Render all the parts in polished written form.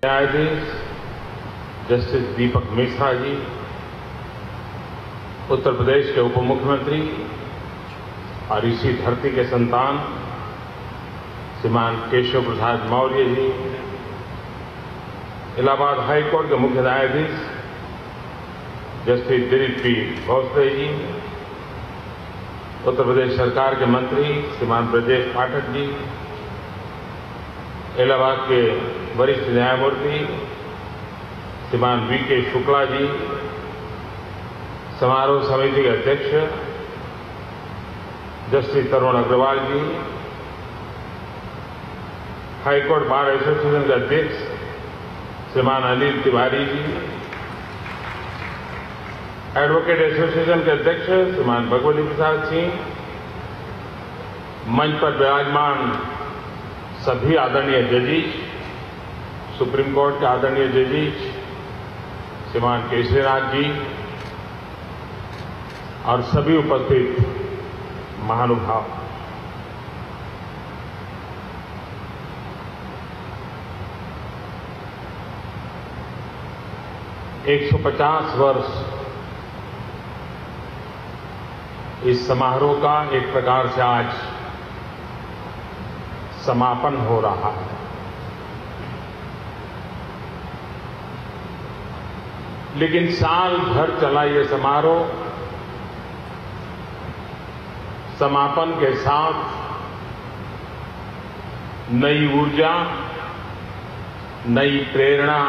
न्यायाधीश जस्टिस दीपक मिश्रा जी, उत्तर प्रदेश के उप मुख्यमंत्री और इसी धरती के संतान श्रीमान केशव प्रसाद मौर्य जी, इलाहाबाद हाई कोर्ट के मुख्य न्यायाधीश जस्टिस दिलीप पी भोसले जी, उत्तर प्रदेश सरकार के मंत्री श्रीमान ब्रजेश पाठक जी, इलाहाबाद के वरिष्ठ न्यायमूर्ति श्रीमान वी.के. शुक्ला जी, समारोह समिति के अध्यक्ष जस्टिस तरुण अग्रवाल जी, हाईकोर्ट बार एसोसिएशन के अध्यक्ष श्रीमान अनिल तिवारी जी, एडवोकेट एसोसिएशन के अध्यक्ष श्रीमान भगवती प्रसाद सिंह, मंच पर विराजमान सभी आदरणीय जजिज, सुप्रीम कोर्ट के आदरणीय जजिज श्रीमान केशरीनाथ जी और सभी उपस्थित महानुभाव, एक 150 वर्ष इस समारोह का एक प्रकार से आज समापन हो रहा है। लेकिन साल भर चला ये समारोह समापन के साथ नई ऊर्जा, नई प्रेरणा,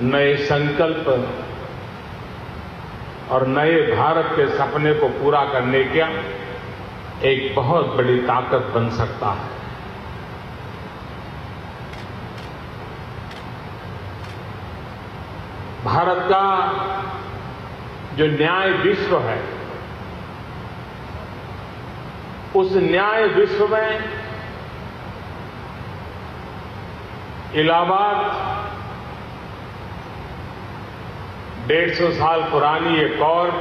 नए संकल्प और नए भारत के सपने को पूरा करने का एक बहुत बड़ी ताकत बन सकता है। भारत का जो न्याय विश्व है, उस न्याय विश्व में इलाहाबाद 150 साल पुरानी ये कोर्ट,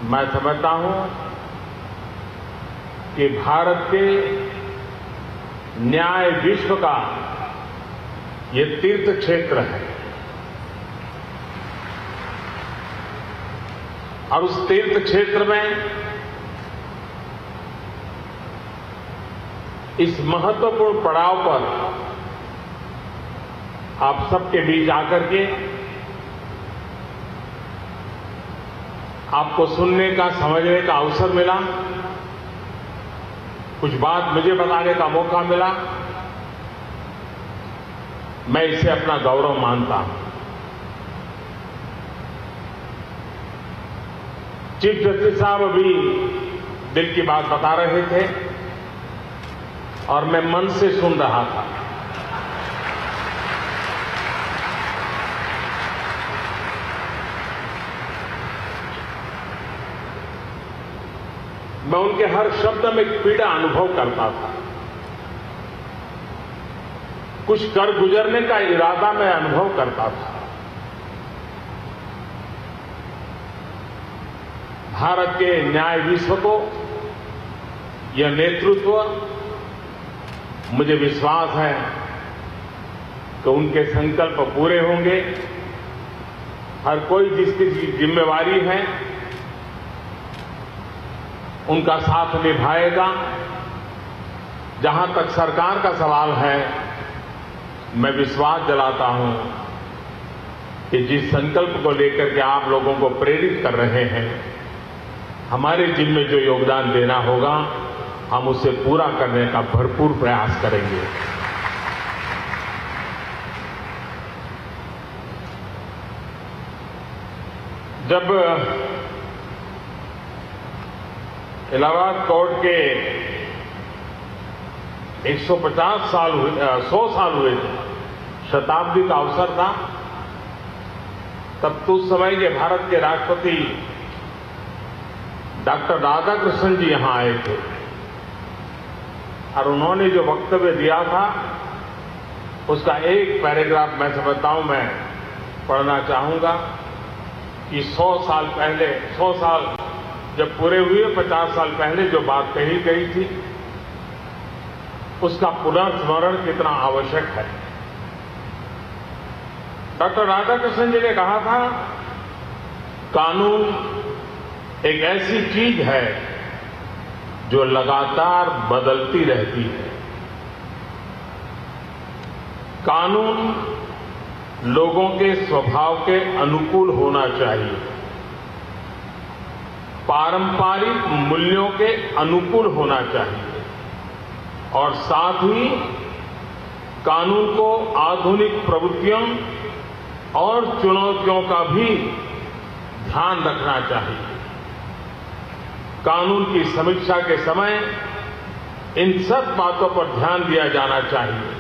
मैं समझता हूं कि भारत के न्याय विश्व का ये तीर्थ क्षेत्र है और उस तीर्थ क्षेत्र में इस महत्वपूर्ण पड़ाव पर आप सबके बीच आकर के आपको सुनने का, समझने का अवसर मिला, कुछ बात मुझे बताने का मौका मिला, मैं इसे अपना गौरव मानता हूं। चीफ जस्टिस साहब अभी दिल की बात बता रहे थे और मैं मन से सुन रहा था। मैं उनके हर शब्द में एक पीड़ा अनुभव करता था, कुछ कर गुजरने का इरादा मैं अनुभव करता था। भारत के न्याय विश्व को यह नेतृत्व, मुझे विश्वास है कि उनके संकल्प पूरे होंगे। हर कोई जिसकी जिम्मेवारी है उनका साथ निभाएगा। जहां तक सरकार का सवाल है, मैं विश्वास दिलाता हूं कि जिस संकल्प को लेकर के आप लोगों को प्रेरित कर रहे हैं, हमारे जिम्मे जो योगदान देना होगा, हम उसे पूरा करने का भरपूर प्रयास करेंगे। जब इलाहाबाद कोर्ट के 150 साल हुए, 100 साल हुए थे, शताब्दी का अवसर था, तब तो उस समय के भारत के राष्ट्रपति डॉक्टर राधाकृष्णन जी यहां आए थे और उन्होंने जो वक्तव्य दिया था उसका एक पैराग्राफ मैं समझता हूं, मैं पढ़ना चाहूंगा कि 100 साल पहले, 100 साल जब पूरे हुए, 50 साल पहले जो बात कही गई थी, उसका पुनर्स्मरण कितना आवश्यक है। डॉक्टर राधाकृष्णन जी ने कहा था, कानून एक ऐसी चीज है जो लगातार बदलती रहती है। कानून लोगों के स्वभाव के अनुकूल होना चाहिए, पारंपरिक मूल्यों के अनुकूल होना चाहिए और साथ ही कानून को आधुनिक प्रवृत्तियों और चुनौतियों का भी ध्यान रखना चाहिए। कानून की समीक्षा के समय इन सब बातों पर ध्यान दिया जाना चाहिए।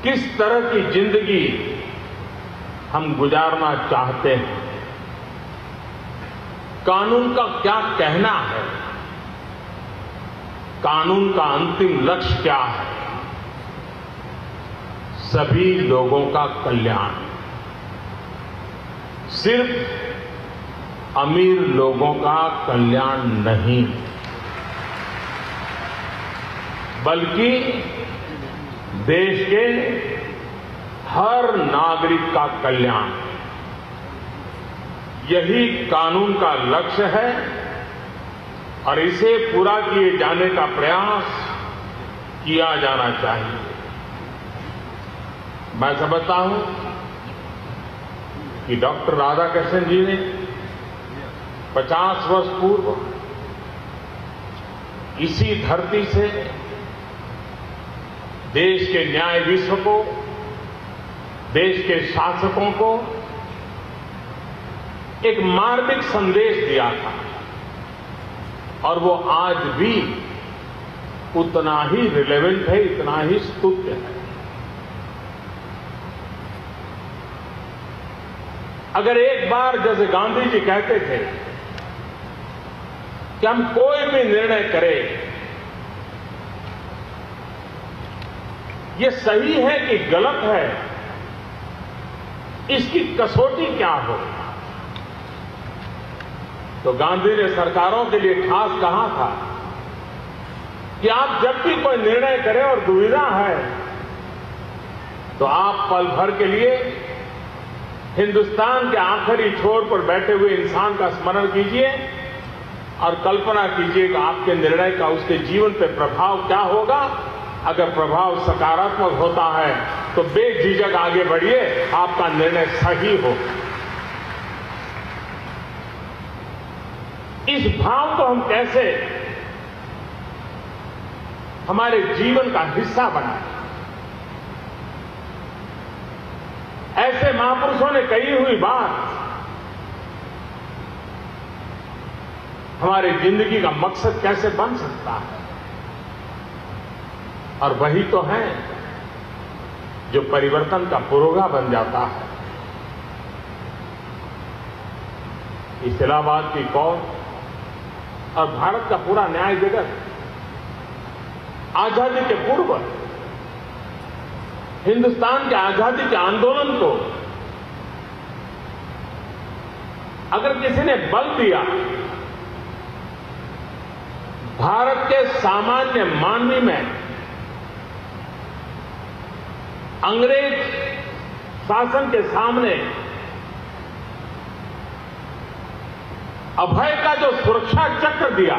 किस तरह की जिंदगी हम गुजारना चाहते हैं, कानून का क्या कहना है, कानून का अंतिम लक्ष्य क्या है। सभी लोगों का कल्याण, सिर्फ अमीर लोगों का कल्याण नहीं, बल्कि देश के हर नागरिक का कल्याण, यही कानून का लक्ष्य है और इसे पूरा किए जाने का प्रयास किया जाना चाहिए। मैं समझता हूं कि डॉक्टर राधाकृष्णन जी ने 50 वर्ष पूर्व इसी धरती से देश के न्याय विश्व को, देश के शासकों को एक मार्मिक संदेश दिया था और वो आज भी उतना ही रिलेवेंट है, इतना ही स्तुत्य है। अगर एक बार जैसे गांधी जी कहते थे कि हम कोई भी निर्णय करें, ये सही है कि गलत है, इसकी कसौटी क्या हो, तो गांधी ने सरकारों के लिए खास कहा था कि आप जब भी कोई निर्णय करें और दुविधा है तो आप पल भर के लिए हिंदुस्तान के आखिरी छोर पर बैठे हुए इंसान का स्मरण कीजिए और कल्पना कीजिए कि आपके निर्णय का उसके जीवन पर प्रभाव क्या होगा। अगर प्रभाव सकारात्मक होता है तो बेझिझक आगे बढ़िए, आपका निर्णय सही हो। इस भाव को हम कैसे हमारे जीवन का हिस्सा बनाएं। ऐसे महापुरुषों ने कही हुई बात हमारी जिंदगी का मकसद कैसे बन सकता है, और वही तो है जो परिवर्तन का पुरोधा बन जाता है। इस इलाहाबाद की कौम और भारत का पूरा न्याय जगत आजादी के पूर्व हिंदुस्तान के आजादी के आंदोलन को अगर किसी ने बल दिया, भारत के सामान्य मानवी में अंग्रेज शासन के सामने अभय का जो सुरक्षा चक्र दिया,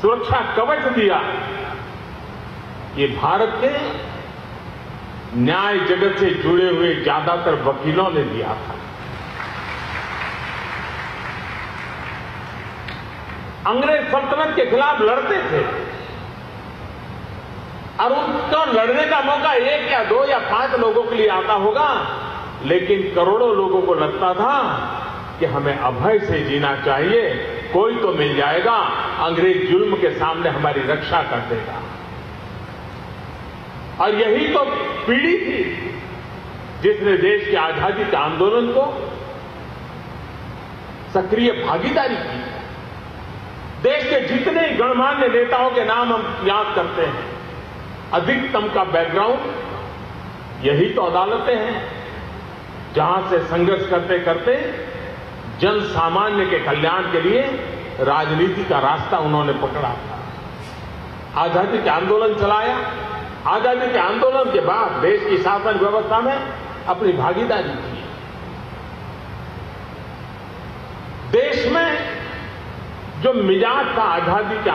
सुरक्षा कवच दिया, ये भारत के न्याय जगत से जुड़े हुए ज्यादातर वकीलों ने दिया था। अंग्रेज सल्तनत के खिलाफ लड़ते थे और उनको लड़ने का मौका 1 या 2 या 5 लोगों के लिए आता होगा, लेकिन करोड़ों लोगों को लगता था कि हमें अभय से जीना चाहिए, कोई तो मिल जाएगा, अंग्रेज जुल्म के सामने हमारी रक्षा कर देगा। और यही तो पीढ़ी थी जिसने देश की आजादी के आंदोलन को सक्रिय भागीदारी की। देश के जितने गणमान्य नेताओं के नाम हम याद करते हैं, अधिकतम का बैकग्राउंड यही तो अदालतें हैं जहां से संघर्ष करते करते जन सामान्य के कल्याण के लिए राजनीति का रास्ता उन्होंने पकड़ा था। आजादी के आंदोलन चलाया। आजादी के आंदोलन के बाद देश की शासन व्यवस्था में अपनी भागीदारी की। देश में जो मिजाज था आजादी के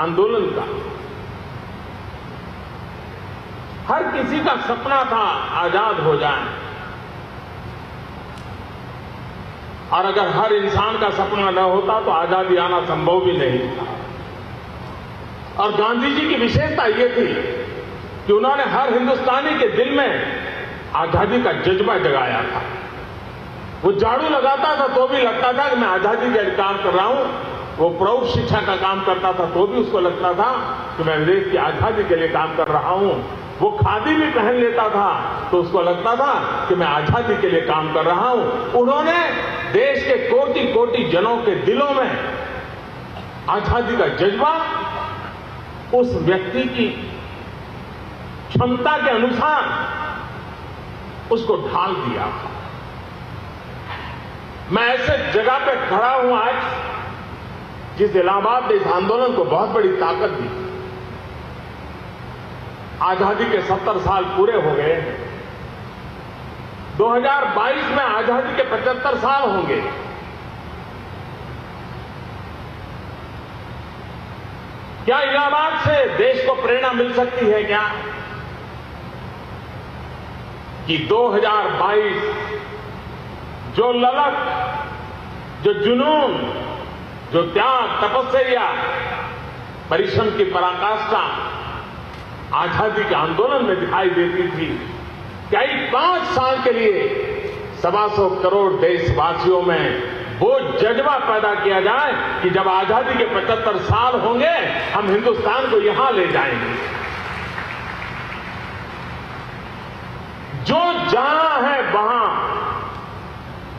आंदोलन का, हर किसी का सपना था आजाद हो जाए, और अगर हर इंसान का सपना न होता तो आजादी आना संभव भी नहीं था। और गांधी जी की विशेषता ये थी कि उन्होंने हर हिंदुस्तानी के दिल में आजादी का जज्बा जगाया था। वो झाड़ू लगाता था तो भी लगता था कि मैं आजादी के लिए काम कर रहा हूं। वो प्रौढ़ शिक्षा का काम करता था तो भी उसको लगता था कि मैं देश की आजादी के लिए काम कर रहा हूं। वो खादी भी पहन लेता था तो उसको लगता था कि मैं आजादी के लिए काम कर रहा हूं। उन्होंने देश के कोटि कोटि जनों के दिलों में आजादी का जज्बा उस व्यक्ति की क्षमता के अनुसार उसको ढाल दिया। मैं ऐसे जगह पे खड़ा हूं आज जिस इलाहाबाद ने इस आंदोलन को बहुत बड़ी ताकत दी। आजादी के 70 साल पूरे हो गए हैं। 2022 में आजादी के 75 साल होंगे। क्या इलाहाबाद से देश को प्रेरणा मिल सकती है क्या कि 2022 जो ललक, जो जुनून, जो त्याग, तपस्या, परिश्रम की पराकाष्ठा आजादी के आंदोलन में दिखाई देती थी, क्या 5 साल के लिए 125 करोड़ देशवासियों में वो जज्बा पैदा किया जाए कि जब आजादी के 75 साल होंगे हम हिंदुस्तान को यहां ले जाएंगे। जो जहां है वहां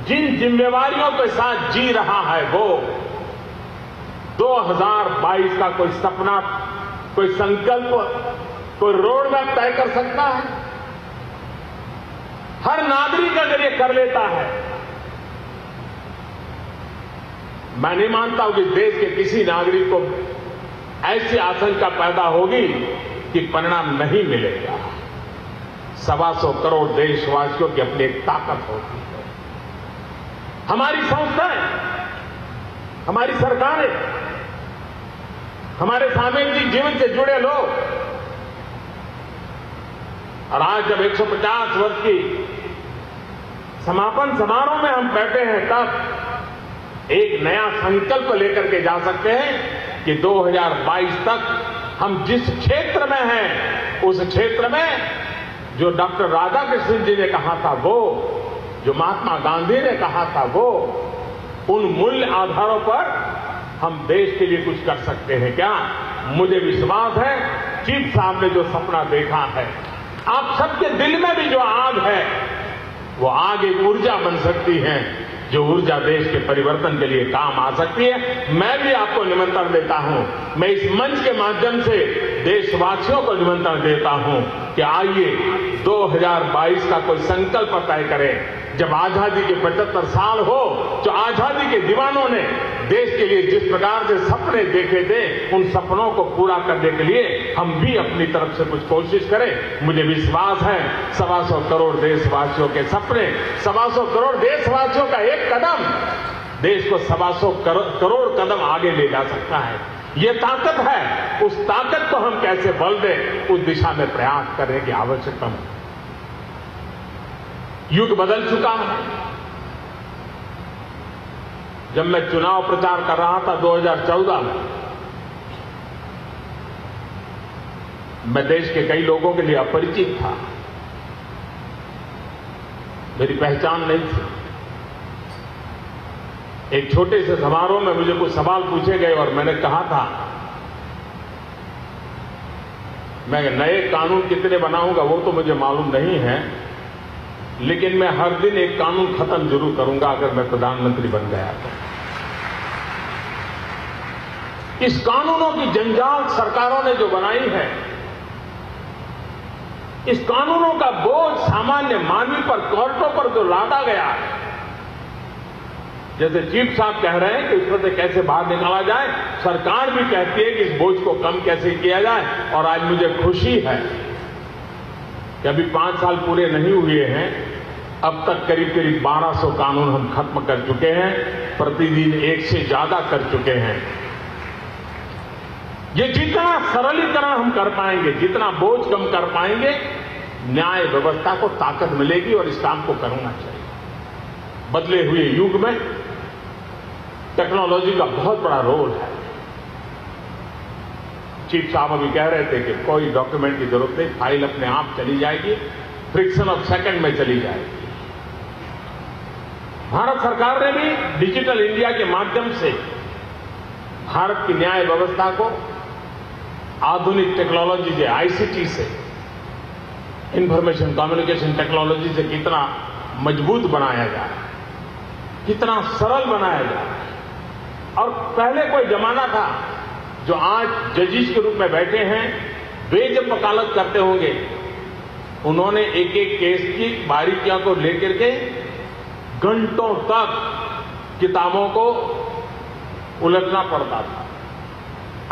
जिन जिम्मेवारियों के साथ जी रहा है वो 2022 का कोई सपना, कोई संकल्प, कोई रोड मैप तय कर सकता है? हर नागरिक अगर ये कर लेता है, मैं नहीं मानता हूं कि देश के किसी नागरिक को ऐसी आशंका पैदा होगी कि परिणाम नहीं मिलेगा। 125 करोड़ देशवासियों की अपनी एक ताकत होती है। हमारी संस्थाएं, हमारी सरकारें, हमारे सामाजिक जीवन से जुड़े लोग, और आज जब 150 वर्ष की समापन समारोह में हम बैठे हैं तब एक नया संकल्प लेकर के जा सकते हैं कि 2022 तक हम जिस क्षेत्र में हैं उस क्षेत्र में जो डॉक्टर राधाकृष्णन जी ने कहा था वो, जो महात्मा गांधी ने कहा था वो, उन मूल्य आधारों पर हम देश के लिए कुछ कर सकते हैं क्या? मुझे विश्वास है चीफ साहब ने जो सपना देखा है, आप सबके दिल में भी जो आग है वो आग एक ऊर्जा बन सकती है, जो ऊर्जा देश के परिवर्तन के लिए काम आ सकती है। मैं भी आपको निमंत्रण देता हूं, मैं इस मंच के माध्यम से देशवासियों को निमंत्रण देता हूं कि आइए 2022 का कोई संकल्प तय करें। जब आजादी के 75 साल हो, जो आजादी के दीवानों ने देश के लिए जिस प्रकार से सपने देखे थे, उन सपनों को पूरा करने के लिए हम भी अपनी तरफ से कुछ कोशिश करें। मुझे विश्वास है 125 करोड़ देशवासियों के सपने, 125 करोड़ देशवासियों का एक कदम देश को 125 करोड़ कदम आगे ले जा सकता है। ये ताकत है, उस ताकत को हम कैसे बल दें, उस दिशा में प्रयास करने की आवश्यकता है। युग बदल चुका है। जब मैं चुनाव प्रचार कर रहा था 2014 में, मैं देश के कई लोगों के लिए अपरिचित था, मेरी पहचान नहीं थी। एक छोटे से समारोह में मुझे कुछ सवाल पूछे गए और मैंने कहा था मैं नए कानून कितने बनाऊंगा वो तो मुझे मालूम नहीं है, लेकिन मैं हर दिन एक कानून खत्म जरूर करूंगा अगर मैं प्रधानमंत्री बन गया तो। इस कानूनों की जंजाल सरकारों ने जो बनाई है, इस कानूनों का बोझ सामान्य मानवी पर, कोर्टों पर जो लादा गया है, जैसे चीफ साहब कह रहे हैं कि इसमें से कैसे बाहर निकाला जाए, सरकार भी कहती है कि इस बोझ को कम कैसे किया जाए। और आज मुझे खुशी है कि अभी 5 साल पूरे नहीं हुए हैं, अब तक करीब करीब 1200 कानून हम खत्म कर चुके हैं, प्रतिदिन 1 से ज्यादा कर चुके हैं। ये जितना सरलीकरण हम कर पाएंगे, जितना बोझ कम कर पाएंगे, न्याय व्यवस्था को ताकत मिलेगी और इस काम को करना चाहिए। बदले हुए युग में टेक्नोलॉजी का बहुत बड़ा रोल है। चीफ साहब अभी कह रहे थे कि कोई डॉक्यूमेंट की जरूरत नहीं, फाइल अपने आप चली जाएगी, फ्रिक्शन ऑफ सेकंड में चली जाएगी। भारत सरकार ने भी डिजिटल इंडिया के माध्यम से भारत की न्याय व्यवस्था को आधुनिक टेक्नोलॉजी से, आईसीटी से, इंफॉर्मेशन कम्युनिकेशन टेक्नोलॉजी से कितना मजबूत बनाया जाए, कितना सरल बनाया जाए। और पहले कोई जमाना था, जो आज जजिस के रूप में बैठे हैं, वे जब वकालत करते होंगे, उन्होंने एक एक केस की बारीकियों को लेकर के घंटों तक किताबों को उलटना पड़ता था।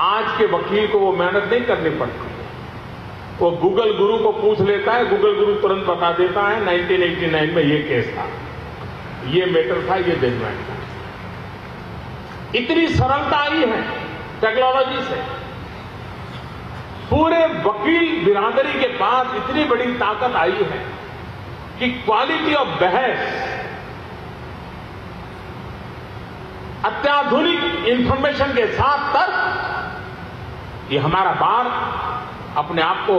आज के वकील को वो मेहनत नहीं करनी पड़ती, वो गूगल गुरु को पूछ लेता है, गूगल गुरु तुरंत बता देता है 1989 में ये केस था, ये मैटर था, ये जजमेंट था। इतनी सरलता आई है टेक्नोलॉजी से। पूरे वकील बिरादरी के पास इतनी बड़ी ताकत आई है कि क्वालिटी ऑफ बहस, अत्याधुनिक इंफॉर्मेशन के साथ तर्क, ये हमारा बार अपने आप को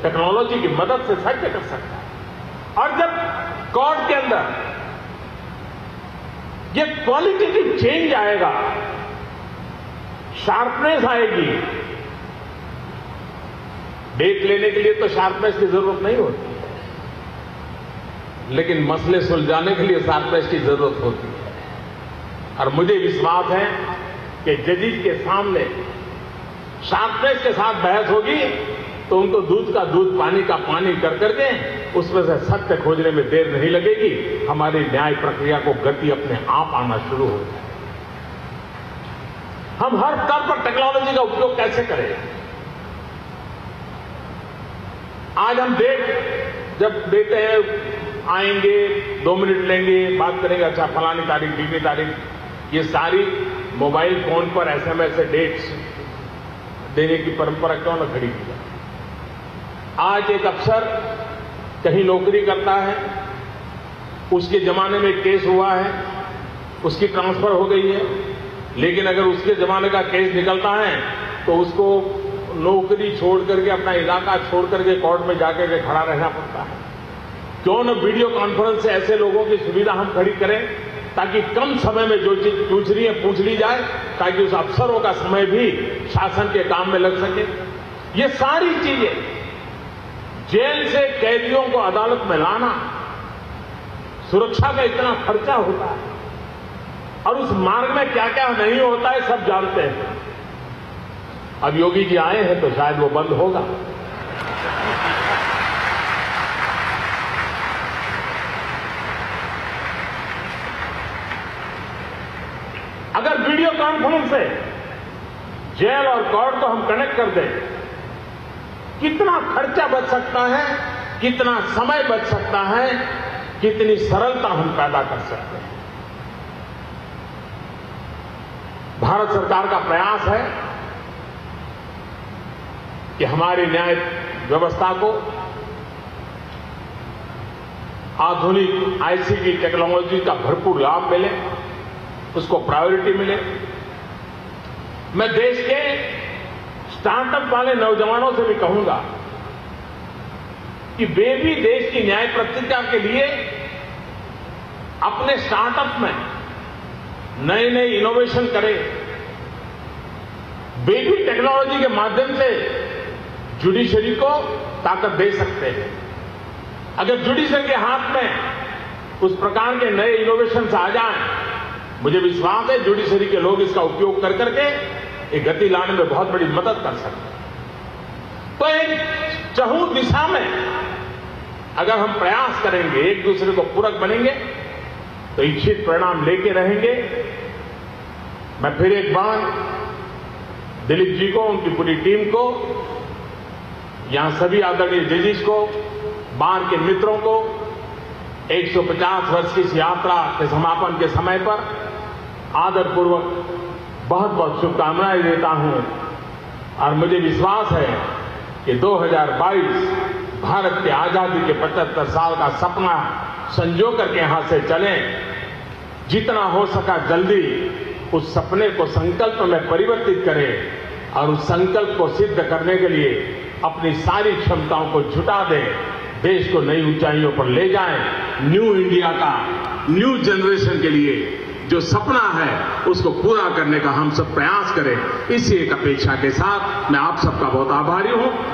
टेक्नोलॉजी की मदद से सज्ज कर सकता है। और जब कोर्ट के अंदर ये क्वालिटेटिव चेंज आएगा, शार्पनेस आएगी। डेट लेने के लिए तो शार्पनेस की जरूरत नहीं होती, लेकिन मसले सुलझाने के लिए शार्पनेस की जरूरत होती है। और मुझे विश्वास है कि जजिस के सामने शार्पनेस के साथ बहस होगी तो उनको दूध का दूध, पानी का पानी कर करके उसमें से सत्य खोजने में देर नहीं लगेगी। हमारी न्याय प्रक्रिया को गति अपने आप आना शुरू हो जाए। हम हर स्तर पर टेक्नोलॉजी का उपयोग कैसे करें? आज हम जब देते हैं, आएंगे 2 मिनट लेंगे, बात करेंगे, अच्छा फलानी तारीख, ढीनी तारीख, ये सारी मोबाइल फोन पर एसएमएस से डेट्स देने की परंपरा क्यों न खड़ी की जाए? आज एक अफसर कहीं नौकरी करता है, उसके जमाने में केस हुआ है, उसकी ट्रांसफर हो गई है, लेकिन अगर उसके जमाने का केस निकलता है तो उसको नौकरी छोड़ करके, अपना इलाका छोड़ करके कोर्ट में जाकर के खड़ा रहना पड़ता है। क्यों न वीडियो कॉन्फ्रेंस से ऐसे लोगों की सुविधा हम खड़ी करें, ताकि कम समय में जो चीज पूछ रही है पूछ ली जाए, ताकि उस अफसरों का समय भी शासन के काम में लग सके। ये सारी चीजें, जेल से कैदियों को अदालत में लाना, सुरक्षा का इतना खर्चा होता है और उस मार्ग में क्या क्या नहीं होता है सब जानते हैं। अब योगी जी आए हैं तो शायद वो बंद होगा। अगर वीडियो कॉन्फ्रेंस से जेल और कोर्ट को हम कनेक्ट कर दें, कितना खर्चा बच सकता है, कितना समय बच सकता है, कितनी सरलता हम पैदा कर सकते हैं। भारत सरकार का प्रयास है कि हमारी न्याय व्यवस्था को आधुनिक आईसीटी टेक्नोलॉजी का भरपूर लाभ मिले, उसको प्रायोरिटी मिले। मैं देश के स्टार्टअप वाले नौजवानों से भी कहूंगा कि वे भी देश की न्याय प्रक्रिया के लिए अपने स्टार्टअप में नए नए इनोवेशन करें। वे भी टेक्नोलॉजी के माध्यम से जुडिशरी को ताकत दे सकते हैं। अगर जुडिशरी के हाथ में उस प्रकार के नए इनोवेशन आ जाएं, मुझे विश्वास है जुडिशरी के लोग इसका उपयोग कर करके एक गति लाने में बहुत बड़ी मदद कर सकते हैं। तो एक चहुं दिशा में अगर हम प्रयास करेंगे, एक दूसरे को पूरक बनेंगे, तो इच्छित परिणाम लेके रहेंगे। मैं फिर एक बार दिलीप जी को, उनकी पूरी टीम को, यहां सभी आदरणीय जजेस को, बार के मित्रों को 150 वर्ष की इस यात्रा के समापन के समय पर आदरपूर्वक बहुत बहुत शुभकामनाएं देता हूं। और मुझे विश्वास है कि 2022 भारत के आजादी के 75 साल का सपना संजो करके यहां से चलें। जितना हो सका जल्दी उस सपने को संकल्प में परिवर्तित करें और उस संकल्प को सिद्ध करने के लिए अपनी सारी क्षमताओं को जुटा दें, देश को नई ऊंचाइयों पर ले जाएं। न्यू इंडिया का, न्यू जनरेशन के लिए जो सपना है उसको पूरा करने का हम सब प्रयास करें। इसी एक अपेक्षा के साथ मैं आप सबका बहुत आभारी हूं।